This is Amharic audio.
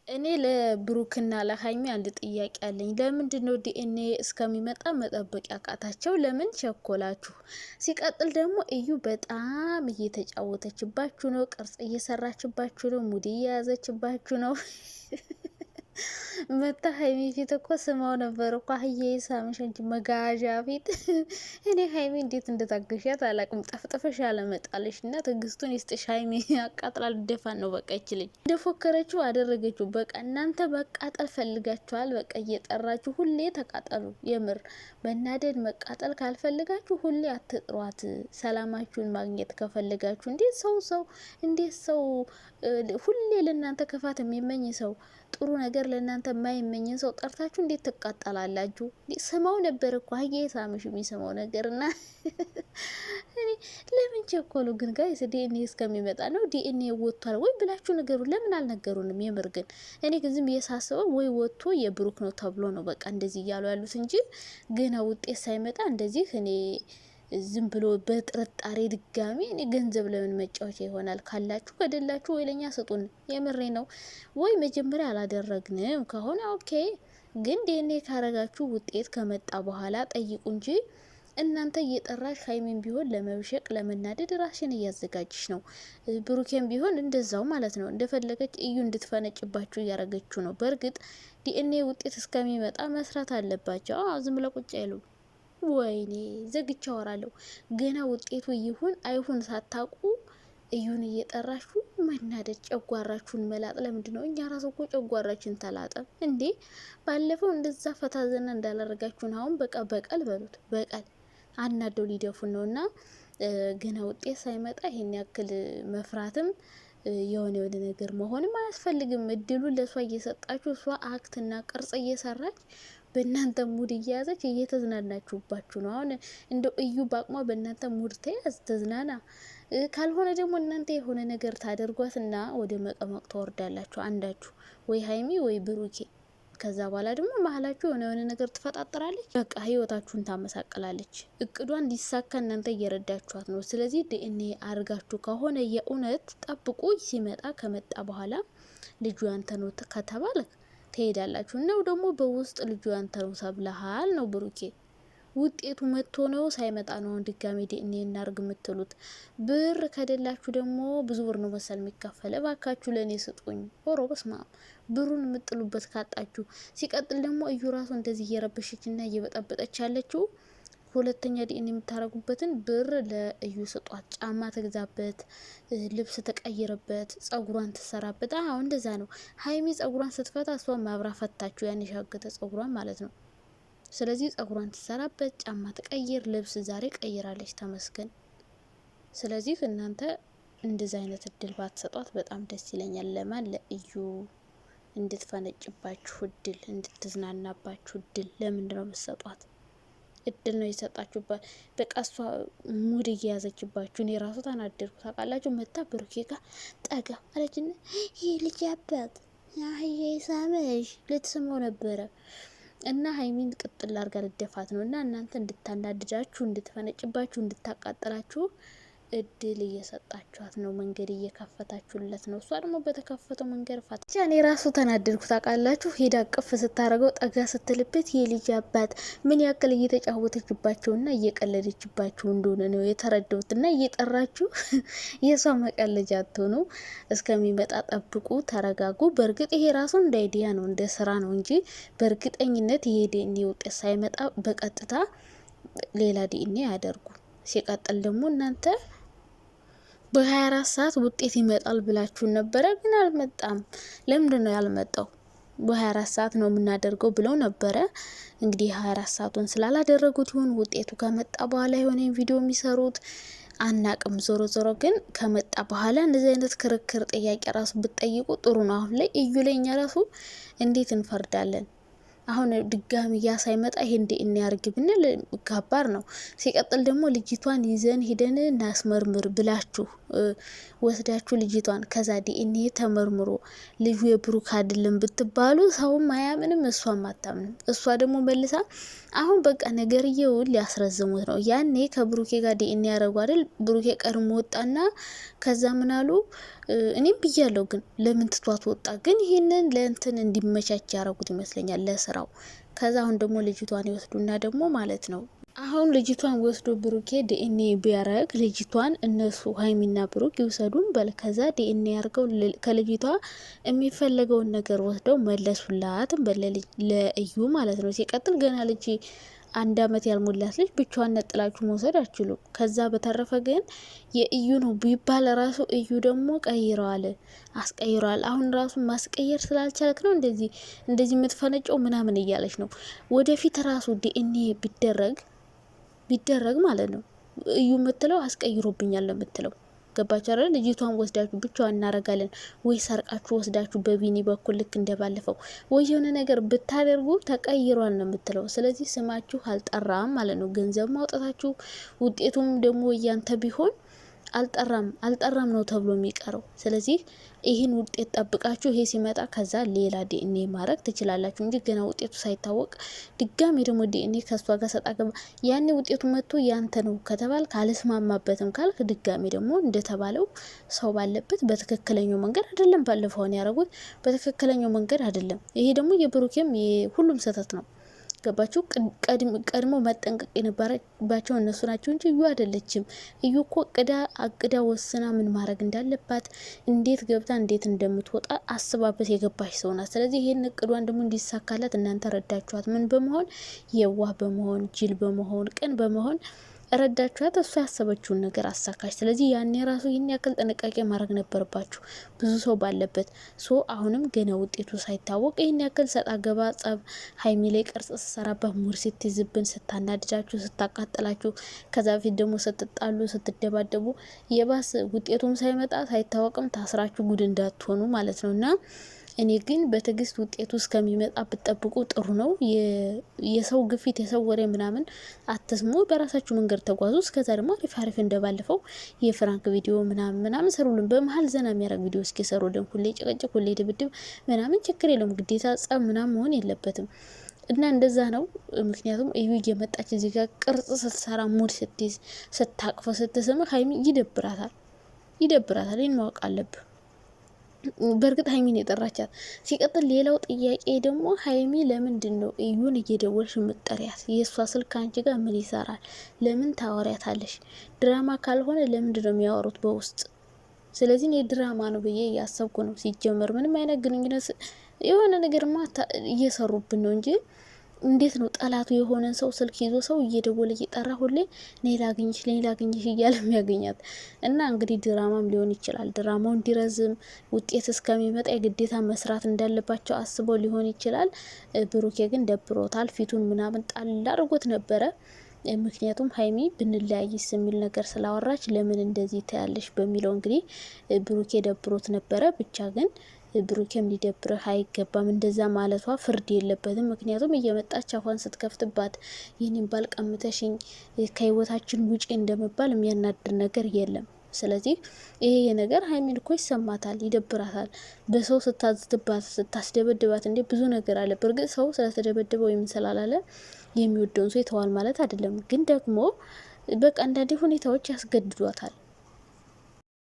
እኔ ለብሩክና ለሀይሚ አንድ ጥያቄ አለኝ። ለምንድነው ዲኤንኤ እስከሚመጣ መጠበቅ ያቃታቸው? ለምን ቸኮላችሁ? ሲቀጥል ደግሞ እዩ በጣም እየተጫወተችባችሁ ነው፣ ቅርጽ እየሰራችባችሁ ነው፣ ሙድ እየያዘችባችሁ ነው። መታ ሀይሚ ፊት እኮ ስማው ነበር እኮ አህዬ ሳምሽ እንጂ መጋዣ ፊት። እኔ ሀይሚ እንዴት እንደታገሻት አላቅም። ጠፍጥፈሽ ያለመጣለሽ እና ትዕግስቱን ይስጥሽ ሀይሚ። አቃጥላ ልደፋን ነው በቃ ይችልኝ። እንደፎከረችው አደረገችው። በቃ እናንተ መቃጠል ፈልጋችኋል። በቃ እየጠራችሁ ሁሌ ተቃጠሉ። የምር መናደድ መቃጠል ካልፈልጋችሁ ሁሌ አትጥሯት። ሰላማችሁን ማግኘት ከፈልጋችሁ እንዴት ሰው ሁሌ ለእናንተ ክፋት የሚመኝ ሰው ጥሩ ነገር ለእናንተ የማይመኝን ሰው ጠርታችሁ እንዴት ትቃጠላላችሁ? ስማው ነበር እኮ አየ ሳምሽ የሚስማው ነገር እና እኔ ለምን ቸኮሉ ግን ጋይስ? ዲኤንኤ እስከሚመጣ ነው። ዲኤንኤ ወጥቷል ወይ ብላችሁ ነገሩ ለምን አልነገሩንም? የምር ግን እኔ ግን ዝም ብዬ ሳስበው ወይ ወጥቶ የብሩክ ነው ተብሎ ነው በቃ እንደዚህ እያሉ ያሉት እንጂ ገና ውጤት ሳይመጣ እንደዚህ እኔ ዝም ብሎ በጥርጣሬ ድጋሚ እኔ ገንዘብ ለምን መጫወቻ ይሆናል? ካላችሁ ከደላችሁ ወይ ለኛ ስጡን። የምሬ ነው። ወይ መጀመሪያ አላደረግንም ከሆነ ኦኬ፣ ግን ዲኤንኤ ካረጋችሁ ውጤት ከመጣ በኋላ ጠይቁ እንጂ እናንተ እየጠራሽ ሀይሚን ቢሆን ለመብሸቅ ለመናደድ ራሽን እያዘጋጅሽ ነው። ብሩኬን ቢሆን እንደዛው ማለት ነው። እንደፈለገች እዩ እንድትፈነጭባችሁ እያረገችው ነው። በእርግጥ ዲኤንኤ ውጤት እስከሚመጣ መስራት አለባቸው። ዝም ብለው ቁጭ አይሉ። ወይኔ ዘግቻ ወራለሁ። ገና ውጤቱ ይሁን አይሁን ሳታቁ እዩን እየጠራችሁ መናደድ፣ ጨጓራችሁን መላጥ። ለምንድን ነው? እኛ ራሱ እኮ ጨጓራችን ተላጠ እንዴ! ባለፈው እንደዛ ፈታ ዘና እንዳላረጋችሁን አሁን በቃ በቀል በሉት። በቀል አናደው ሊደፉን ነው። እና ገና ውጤት ሳይመጣ ይሄን ያክል መፍራትም የሆነ ነገር መሆንም አያስፈልግም። እድሉን ለእሷ እየሰጣችሁ እሷ አክትና ቅርጽ እየሰራች በእናንተ ሙድ እየያዘች እየተዝናናችሁባችሁ ነው። አሁን እንደው እዩ በአቅሟ በእናንተ ሙድ ተያዝ ተዝናና። ካልሆነ ደግሞ እናንተ የሆነ ነገር ታደርጓትና ወደ መቀመቅ ተወርዳላችሁ። አንዳችሁ ወይ ሀይሚ ወይ ብሩኬ። ከዛ በኋላ ደግሞ መሀላችሁ የሆነ ነገር ትፈጣጥራለች። በቃ ህይወታችሁን ታመሳቅላለች። እቅዷን እንዲሳካ እናንተ እየረዳችኋት ነው። ስለዚህ ዲኤንኤ አድርጋችሁ ከሆነ የእውነት ጠብቁ። ሲመጣ ከመጣ በኋላ ልጁ ያንተ ነው ከተባለ ትሄዳላችሁ ነው። ደግሞ በውስጥ ልጁ ያንተ ነው ተብለሃል ነው ብሩኬ። ውጤቱ መጥቶ ነው ሳይመጣ ነው ድጋሚ ዲኤንኤ እናርግ የምትሉት? ብር ከደላችሁ ደግሞ ብዙ ብር ነው መሰል የሚከፈል። እባካችሁ ለእኔ ስጡኝ። ኦሮ በስማ ብሩን የምጥሉበት ካጣችሁ። ሲቀጥል ደግሞ እዩ ራሱ እንደዚህ እየረበሸች እና እየበጠበጠች ያለችው ሁለተኛ ዲኤንኤ የምታረጉበትን ብር ለእዩ ስጧት። ጫማ ትግዛበት፣ ልብስ ተቀይርበት፣ ጸጉሯን ትሰራበት። አዎ እንደዛ ነው። ሀይሚ ጸጉሯን ስትፈታ እሷ ማብራ ፈታችሁ፣ ያን የሻገተ ጸጉሯን ማለት ነው። ስለዚህ ጸጉሯን ትሰራበት፣ ጫማ ትቀይር፣ ልብስ ዛሬ ቀይራለች፣ ተመስገን። ስለዚህ እናንተ እንደዛ አይነት እድል ባትሰጧት በጣም ደስ ይለኛል። ለማን? ለእዩ እንድትፈነጭባችሁ እድል፣ እንድትዝናናባችሁ እድል ለምንድን ነው የምትሰጧት? እድል ነው የሰጣችሁባት። በቃ እሷ ሙድ እየያዘችባችሁ። እኔ ራሱ ተናደድኩ ታውቃላችሁ። መታ ብሩኬ ጋር ጠጋ አለችና ይህ ልጅ አባት አህዬ ሳመሽ ልትስመው ነበረ እና ሀይሚን ቅጥል አርጋ ልደፋት ነው። እና እናንተ እንድታናድዳችሁ፣ እንድትፈነጭባችሁ፣ እንድታቃጥላችሁ እድል እየሰጣችኋት ነው። መንገድ እየከፈታችሁለት ነው። እሷ ደግሞ በተከፈተው መንገድ ፋት እኔ ራሱ ተናደድኩ ታውቃላችሁ። ሄዳ ቅፍ ስታረገው ጠጋ ስትልበት የልጅ አባት ምን ያክል እየተጫወተችባቸውና እየቀለደችባቸው እንደሆነ ነው የተረዳሁት። እና እየጠራችሁ የሷ መቀለጃ አትሆኑ። እስከሚመጣ ጠብቁ፣ ተረጋጉ። በእርግጥ ይሄ ራሱ እንደ አይዲያ ነው እንደ ስራ ነው እንጂ በእርግጠኝነት ይሄ ዲኤንኤ ውጤት ሳይመጣ በቀጥታ ሌላ ዲኤንኤ ያደርጉ። ሲቀጥል ደግሞ እናንተ በ24 ሰዓት ውጤት ይመጣል ብላችሁን ነበረ፣ ግን አልመጣም። ለምንድን ነው ያልመጣው? በ24 ሰዓት ነው የምናደርገው ብለው ነበረ። እንግዲህ 24 ሰዓቱን ስላላደረጉት ይሁን ውጤቱ ከመጣ በኋላ የሆነ ቪዲዮ የሚሰሩት አናቅም። ዞሮ ዞሮ ግን ከመጣ በኋላ እንደዚህ አይነት ክርክር ጥያቄ ራሱ ብትጠይቁ ጥሩ ነው። አሁን ላይ እዩ ላይ እኛ ራሱ እንዴት እንፈርዳለን? አሁን ድጋሚ ያ ሳይመጣ ይሄን ዲኤንኤ ያርግ ብንል ከባድ ነው። ሲቀጥል ደግሞ ልጅቷን ይዘን ሂደን እናስመርምር ብላችሁ ወስዳችሁ ልጅቷን ከዛ ዲኤንኤ ተመርምሮ ልጁ የብሩክ አይደለም ብትባሉ ሰውም አያምንም፣ እሷም አታምንም። እሷ ደግሞ መልሳ አሁን በቃ ነገርየውን ሊያስረዝሙት ነው። ያኔ ከብሩኬ ጋር ዲኤንኤ ያረጉ አይደል? ብሩኬ ቀድሞ ወጣና ከዛ ምናሉ እኔም ብያለሁ፣ ግን ለምን ትቷት ወጣ? ግን ይሄንን ለእንትን እንዲመቻች ያደረጉት ይመስለኛል ለስራው። ከዛ አሁን ደግሞ ልጅቷን ይወስዱና ደግሞ ማለት ነው አሁን ልጅቷን ወስዶ ብሩኬ ዲኤንኤ ቢያረግ ልጅቷን እነሱ ሀይሚና ብሩክ ይውሰዱን በል። ከዛ ዲኤንኤ ያርገው ከልጅቷ የሚፈለገውን ነገር ወስደው መለሱላትም በል ለእዩ ማለት ነው። ሲቀጥል ገና ልጅ 1 አመት ያልሞላት ልጅ ብቻዋን ነጥላችሁ መውሰድ አችሉም። ከዛ በተረፈ ግን የእዩ ነው ቢባል ራሱ እዩ ደግሞ አስቀይረዋል። አሁን ራሱ ማስቀየር ስላልቻለክ ነው እንደዚህ የምትፈነጨው ምናምን እያለች ነው። ወደፊት ራሱ ዲኤንኤ ቢደረግ ማለት ነው እዩ የምትለው አስቀይሮብኛል ነው የምትለው። ገባችሁ አይደል? ልጅቷን ወስዳችሁ ብቻዋን እናረጋለን ወይ ሰርቃችሁ ወስዳችሁ በቢኒ በኩል ልክ እንደባለፈው ወይ የሆነ ነገር ብታደርጉ ተቀይሯል ነው የምትለው። ስለዚህ ስማችሁ አልጠራም ማለት ነው። ገንዘብ ማውጣታችሁ ውጤቱም ደግሞ እያንተ ቢሆን አልጠራም ነው ተብሎ የሚቀረው። ስለዚህ ይህን ውጤት ጠብቃችሁ ይሄ ሲመጣ ከዛ ሌላ ዲኤንኤ ማድረግ ትችላላችሁ እንጂ ገና ውጤቱ ሳይታወቅ ድጋሚ ደግሞ ዲኤንኤ ከሷ ጋር ሰጣ ገባ ያኔ ውጤቱ መጥቶ ያንተ ነው ከተባል ካልስማማበትም ካልክ ድጋሚ ደግሞ እንደተባለው ሰው ባለበት በትክክለኛው መንገድ አይደለም። ባለፈውን ያደረጉት በትክክለኛው መንገድ አይደለም። ይሄ ደግሞ የብሩኬም የሁሉም ስህተት ነው። ገባችሁ? ቀድሞ መጠንቀቅ የነበረባቸው እነሱ ናቸው እንጂ እዩ አይደለችም። እዩ እኮ አቅዳ ወስና ምን ማድረግ እንዳለባት እንዴት ገብታ እንዴት እንደምትወጣ አስባበት የገባች ሰው ናት። ስለዚህ ይሄን እቅዷን ደግሞ እንዲሳካላት እናንተ ረዳችኋት። ምን በመሆን የዋህ በመሆን ጅል በመሆን ቅን በመሆን ረዳችኋት። እሷ ያሰበችውን ነገር አሳካች። ስለዚህ ያኔ ራሱ ይህን ያክል ጥንቃቄ ማድረግ ነበረባችሁ ብዙ ሰው ባለበት። አሁንም ገና ውጤቱ ሳይታወቅ ይህን ያክል ሰጣ ገባ ጸብ ሀይሚ ላይ ቅርጽ ስሰራበት ሙር ስትይዝብን፣ ስታናድዳችሁ፣ ስታቃጥላችሁ፣ ከዛ በፊት ደግሞ ስትጣሉ፣ ስትደባደቡ የባስ ውጤቱም ሳይመጣ ሳይታወቅም ታስራችሁ ጉድ እንዳትሆኑ ማለት ነው። እና እኔ ግን በትዕግስት ውጤቱ እስከሚመጣ ብትጠብቁ ጥሩ ነው። የሰው ግፊት የሰው ወሬ ምናምን አትስሙ። በራሳችሁ መንገድ ተጓዙ። እስከዛ ደግሞ አሪፍ እንደባለፈው የፍራንክ ቪዲዮ ምናምን ሰሩልን። በመሀል ዘና የሚያደርግ ቪዲዮ እስኪ ሰሩልን። ሁሌ ጭቅጭቅ፣ ሁሌ ድብድብ ምናምን ችግር የለውም። ግዴታ ጸብ ምናምን መሆን የለበትም። እና እንደዛ ነው። ምክንያቱም እዩ እየመጣች እዚህ ጋር ቅርጽ ስትሰራ ሙድ ስትይዝ ስታቅፈው ስትስምህ ሀይሚ ይደብራታል። ይህን ማወቅ አለብህ። በእርግጥ ሀይሚን የጠራቻት። ሲቀጥል ሌላው ጥያቄ ደግሞ ሀይሚ ለምንድን ነው እዩን እየደወልሽ የምትጠሪያት? የእሷ ስልክ አንቺ ጋር ምን ይሰራል? ለምን ታወሪያታለሽ? ድራማ ካልሆነ ለምንድን ነው የሚያወሩት በውስጥ? ስለዚህ እኔ ድራማ ነው ብዬ እያሰብኩ ነው። ሲጀመር ምንም አይነት ግንኙነት የሆነ ነገርማ እየሰሩብን ነው እንጂ እንዴት ነው ጠላቱ የሆነን ሰው ስልክ ይዞ ሰው እየደወለ እየጠራ ሁሌ ነይ ላግኝሽ እያለ የሚያገኛት? እና እንግዲህ ድራማም ሊሆን ይችላል። ድራማው እንዲረዝም ውጤት እስከሚመጣ የግዴታ መስራት እንዳለባቸው አስበው ሊሆን ይችላል። ብሩኬ ግን ደብሮታል። ፊቱን ምናምን ጣል አድርጎት ነበረ። ምክንያቱም ሀይሚ ብንለያይስ የሚል ነገር ስላወራች ለምን እንደዚህ ታያለሽ በሚለው እንግዲህ ብሩኬ ደብሮት ነበረ። ብቻ ግን ብሩኬም ሊደብርህ አይገባም። እንደዛ ማለቷ ፍርድ የለበትም። ምክንያቱም እየመጣች አፏን ስትከፍትባት ይህንን ባል ቀምተሽኝ ከህይወታችን ውጪ እንደመባል የሚያናድር ነገር የለም። ስለዚህ ይሄ ነገር ሀይሚን እኮ ይሰማታል፣ ይደብራታል። በሰው ስታዝትባት ስታስደበድባት እንዴ ብዙ ነገር አለ። በእርግጥ ሰው ስለተደበደበ ወይም ስላላለ የሚወደውን ሰው ይተዋል ማለት አይደለም። ግን ደግሞ በቃ አንዳንዴ ሁኔታዎች ያስገድዷታል።